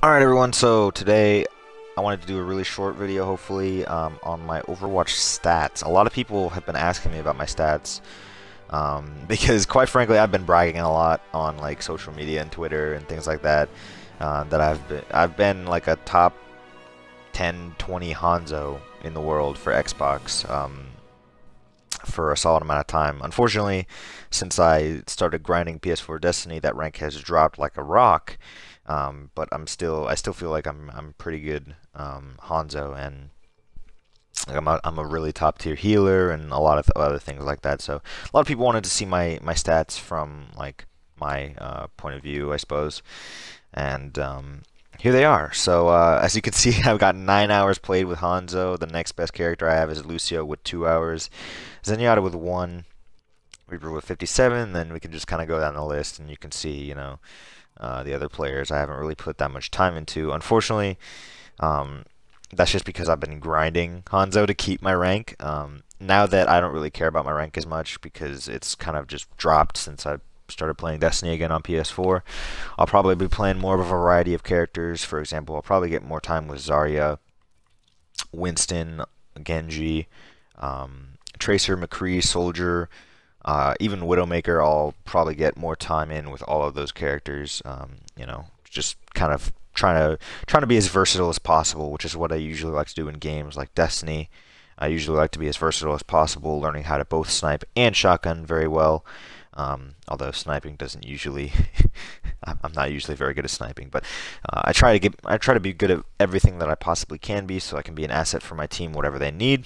Alright everyone, so today I wanted to do a really short video hopefully on my Overwatch stats. A lot of people have been asking me about my stats because quite frankly I've been bragging a lot on like social media and Twitter and things like that that I've been like a top 10, 20 Hanzo in the world for Xbox for a solid amount of time. Unfortunately, since I started grinding PS4 Destiny, that rank has dropped like a rock. But I still feel like I'm pretty good Hanzo, and like, I'm a really top tier healer and a lot of other things like that. So a lot of people wanted to see my stats from like my point of view, I suppose, and here they are. So as you can see, I've got 9 hours played with Hanzo. The next best character I have is Lucio with 2 hours, Zenyatta with 1, Reaper with 57. And then we can just kind of go down the list, and you can see, the other players I haven't really put that much time into. Unfortunately, that's just because I've been grinding Hanzo to keep my rank. Now that I don't really care about my rank as much because it's kind of just dropped since I started playing Destiny again on PS4, I'll probably be playing more of a variety of characters. For example, I'll probably get more time with Zarya, Winston, Genji, Tracer, McCree, Soldier, even Widowmaker. I'll probably get more time in with all of those characters. Just kind of trying to be as versatile as possible, which is what I usually like to do in games like Destiny. I usually like to be as versatile as possible, learning how to both snipe and shotgun very well. Although sniping doesn't usually, I'm not usually very good at sniping, but I try to be good at everything that I possibly can be, so I can be an asset for my team, whatever they need.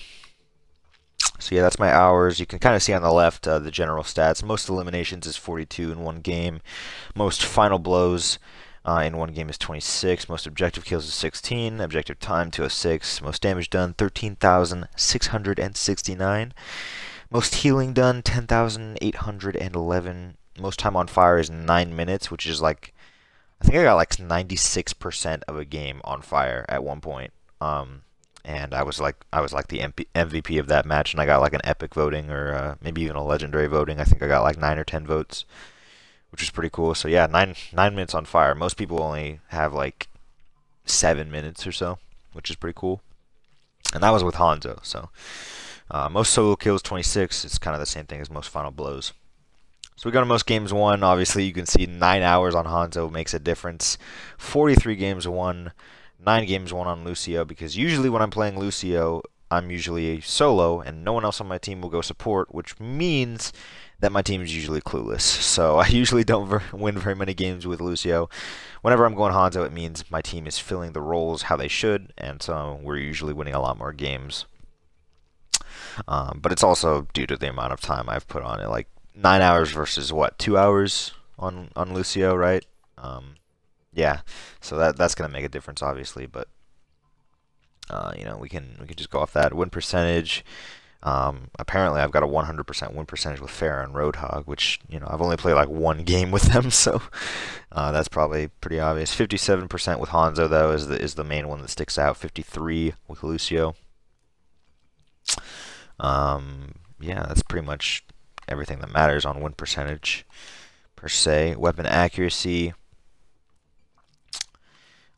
So yeah, that's my hours. You can kind of see on the left the general stats. Most eliminations is 42 in one game. Most final blows in one game is 26. Most objective kills is 16. Objective time 206. Most damage done 13,669. Most healing done 10,811. Most time on fire is 9 minutes, which is like, I think I got like 96% of a game on fire at one point. And I was like the MVP of that match, and I got like an epic voting, or maybe even a legendary voting. I think I got like 9 or 10 votes, which is pretty cool. So yeah, 9 minutes on fire. Most people only have like 7 minutes or so, which is pretty cool. And that was with Hanzo. So most solo kills 26. It's kind of the same thing as most final blows. So we go to most games won. Obviously, you can see 9 hours on Hanzo makes a difference. 43 games won. 9 games won on Lucio, because usually when I'm playing Lucio, I'm usually solo, and no one else on my team will go support, which means that my team is usually clueless. So I usually don't win very many games with Lucio. Whenever I'm going Hanzo, it means my team is filling the roles how they should, and so we're usually winning a lot more games. But it's also due to the amount of time I've put on it. Like 9 hours versus what, 2 hours on Lucio, right? Yeah, so that's gonna make a difference, obviously, but we can just go off that win percentage. Apparently, I've got a 100% win percentage with Pharah and Roadhog, which I've only played like one game with them, so that's probably pretty obvious. 57% with Hanzo though is the main one that sticks out. 53 with Lucio. Yeah, that's pretty much everything that matters on win percentage per se. Weapon accuracy.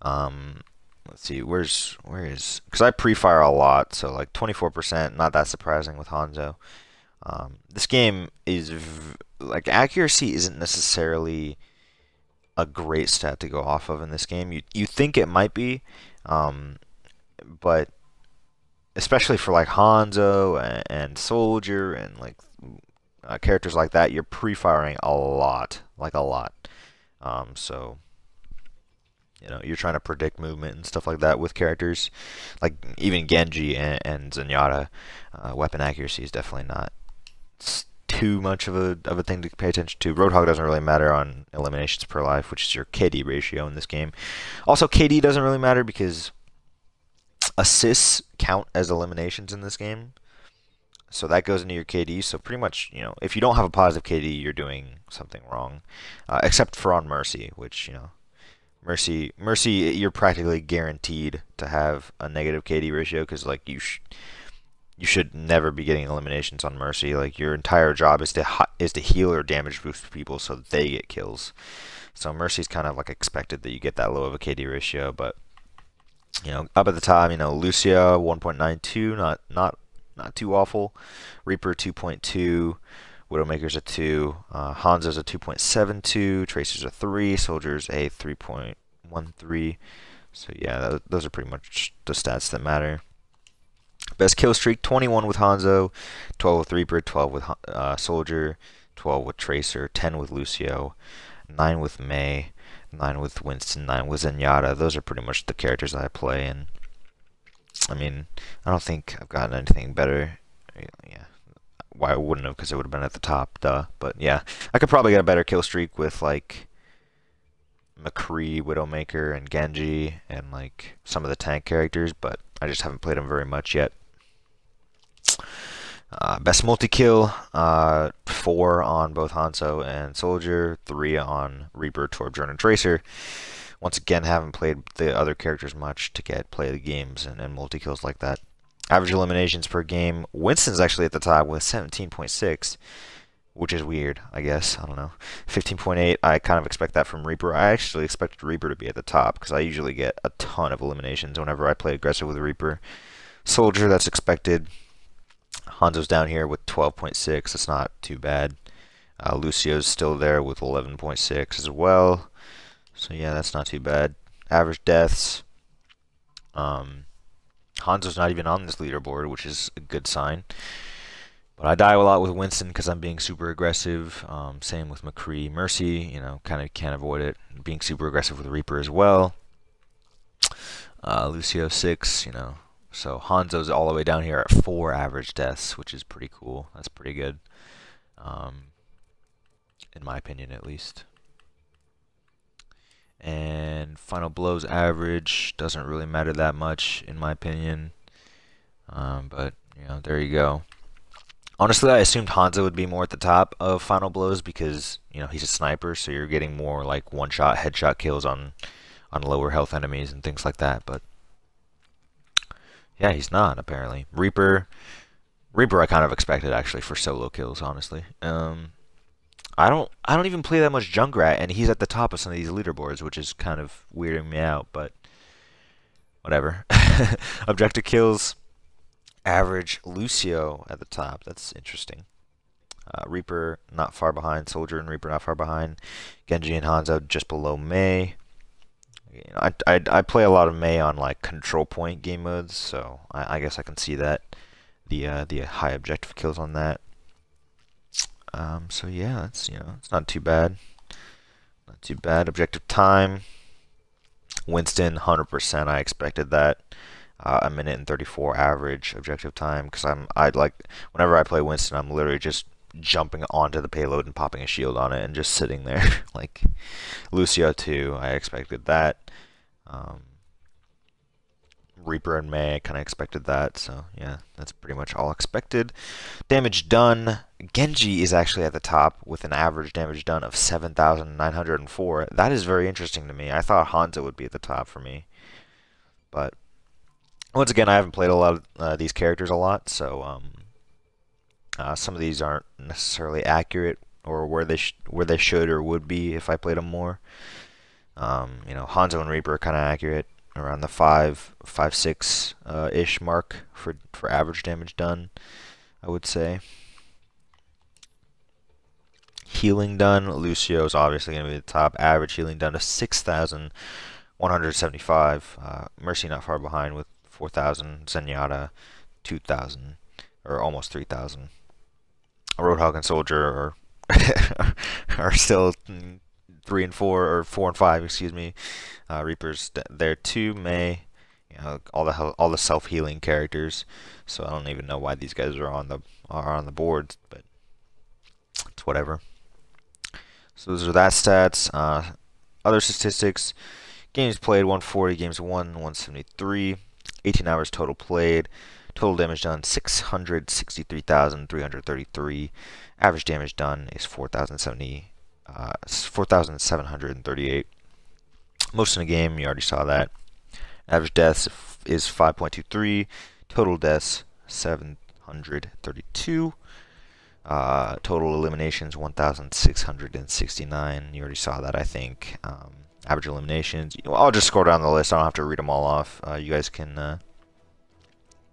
Let's see, where is, because I pre-fire a lot, so like 24%, not that surprising with Hanzo. This game is, like, accuracy isn't necessarily a great stat to go off of in this game. You think it might be, but especially for like Hanzo and Soldier and like characters like that, you're pre-firing a lot, like a lot. So you're trying to predict movement and stuff like that with characters. Like even Genji and Zenyatta, weapon accuracy is definitely not too much of a thing to pay attention to. Roadhog doesn't really matter on eliminations per life, which is your KD ratio in this game. Also, KD doesn't really matter because assists count as eliminations in this game. So that goes into your KD. So pretty much, if you don't have a positive KD, you're doing something wrong. Except for on Mercy, which, Mercy, you're practically guaranteed to have a negative KD ratio, because like you should never be getting eliminations on Mercy. Like your entire job is to heal or damage boost people so that they get kills. So Mercy's kind of like expected that you get that low of a KD ratio, but you know, up at the top, you know, Lucia 1.92, not too awful. Reaper 2.2, Widowmaker's a 2, Hanzo's a 2.72, Tracer's a 3, Soldier's a 3.13. So yeah, those are pretty much the stats that matter. Best kill streak, 21 with Hanzo, 12 with Reaper, 12 with Soldier, 12 with Tracer, 10 with Lucio, 9 with Mei, 9 with Winston, 9 with Zenyatta. Those are pretty much the characters I play, and I mean, I don't think I've gotten anything better. Yeah, why I wouldn't have, because it would have been at the top, duh. But yeah, I could probably get a better kill streak with like McCree, Widowmaker, and Genji, and like some of the tank characters, but I just haven't played them very much yet. Best multi-kill, 4 on both Hanzo and Soldier, 3 on Reaper, Torbjorn, and Tracer. Once again, haven't played the other characters much to play the games and multi-kills like that. Average eliminations per game, Winston's actually at the top with 17.6, which is weird, I guess. I don't know. 15.8, I kind of expect that from Reaper. I actually expected Reaper to be at the top, because I usually get a ton of eliminations whenever I play aggressive with Reaper. Soldier, that's expected. Hanzo's down here with 12.6. That's not too bad. Lucio's still there with 11.6 as well. So yeah, that's not too bad. Average deaths. Hanzo's not even on this leaderboard, which is a good sign. But I die a lot with Winston because I'm being super aggressive. Same with McCree. Mercy, you know, kind of can't avoid it. Being super aggressive with Reaper as well. Lucio 6, you know. So Hanzo's all the way down here at 4 average deaths, which is pretty cool. That's pretty good, in my opinion, at least. And final blows average doesn't really matter that much, in my opinion. But you know, there you go. Honestly, I assumed Hanzo would be more at the top of final blows because you know he's a sniper, so you're getting more like one-shot headshot kills on lower health enemies and things like that. But yeah, he's not, apparently. Reaper I kind of expected, actually, for solo kills, honestly. I don't even play that much Junkrat, and he's at the top of some of these leaderboards, which is kind of weirding me out, but whatever. Objective kills, average Lucio at the top. That's interesting. Reaper not far behind. Soldier and Reaper not far behind. Genji and Hanzo just below Mei. You know, I play a lot of Mei on like control point game modes, so I guess I can see that the high objective kills on that. So yeah, it's it's not too bad. Not too bad. Objective time. Winston 100%. I expected that. A minute and 34 average objective time because whenever I play Winston, I'm literally just jumping onto the payload and popping a shield on it and just sitting there. Like Lucio 2, I expected that. Reaper and Mei, I kind of expected that, so yeah, that's pretty much all expected. Damage done, Genji is actually at the top with an average damage done of 7,904. That is very interesting to me. I thought Hanzo would be at the top for me, but once again, I haven't played a lot of these characters a lot, so some of these aren't necessarily accurate or where they should or would be if I played them more. You know, Hanzo and Reaper are kind of accurate, around the 5.6 ish mark for average damage done, I would say. Healing done, Lucio is obviously going to be the top. Average healing done of 6,175. Mercy not far behind with 4,000. Zenyatta 2,000, or almost 3,000. Roadhog and Soldier are still 3 and 4, or 4 and 5, excuse me. Reaper's there too. Mei, you know, all the self-healing characters. So I don't even know why these guys are on the board, but it's whatever. So those are that stats. Other statistics: games played 140, games won 173, 18 hours total played. Total damage done 663,333. Average damage done is 4,738. Most in a game, you already saw that. Average deaths is 5.23. Total deaths 732. Total eliminations 1,669. You already saw that, I think. Average eliminations. I'll just scroll down the list. I don't have to read them all off. You guys can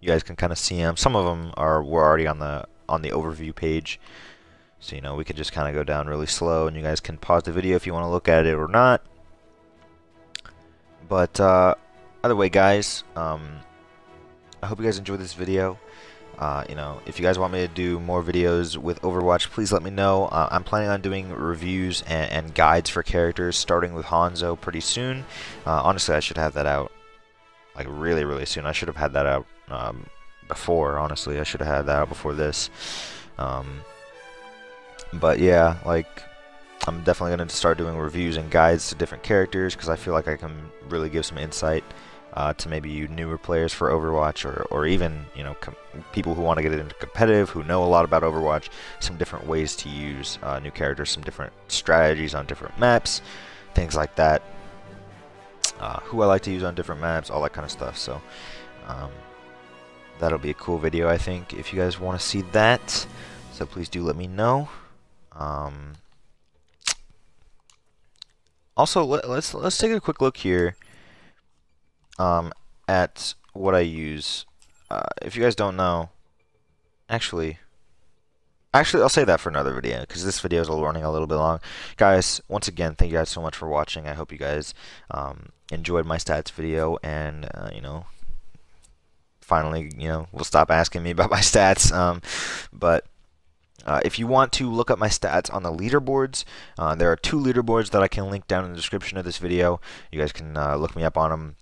kind of see them. Some of them were already on the overview page, so we could just kind of go down really slow, and you guys can pause the video if you want to look at it or not. But either way, guys, I hope you guys enjoyed this video. If you guys want me to do more videos with Overwatch, please let me know. I'm planning on doing reviews and guides for characters, starting with Hanzo pretty soon. Honestly, I should have that out like really, really soon. I should have had that out before. Honestly, I should have had that out before this. But yeah, like, I'm definitely going to start doing reviews and guides to different characters, because I feel like I can really give some insight to maybe you newer players for Overwatch, or even people who want to get into competitive, who know a lot about Overwatch, some different ways to use new characters, some different strategies on different maps, things like that, who I like to use on different maps, all that kind of stuff. So that'll be a cool video, I think, if you guys want to see that. So please do let me know. Also, let's take a quick look here at what I use. If you guys don't know, actually, I'll say that for another video, because this video is running a little bit long. Guys, once again, thank you guys so much for watching. I hope you guys enjoyed my stats video, and finally, will stop asking me about my stats. But if you want to look up my stats on the leaderboards, there are 2 leaderboards that I can link down in the description of this video. You guys can look me up on them.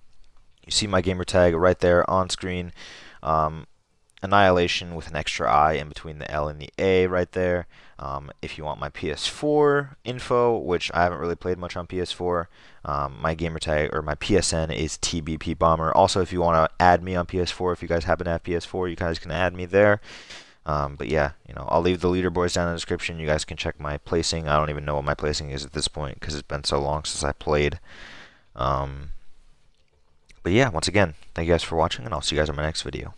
You see my gamer tag right there on screen. Annihilation with an extra I in between the L and the A right there. If you want my PS4 info, which I haven't really played much on PS4, my gamer tag, or my PSN, is TBP Bomber. Also, if you want to add me on PS4, if you guys happen to have PS4, you guys can add me there. But yeah, I'll leave the leaderboards down in the description. You guys can check my placing. I don't even know what my placing is at this point, because it's been so long since I played. But yeah, once again, thank you guys for watching, and I'll see you guys in my next video.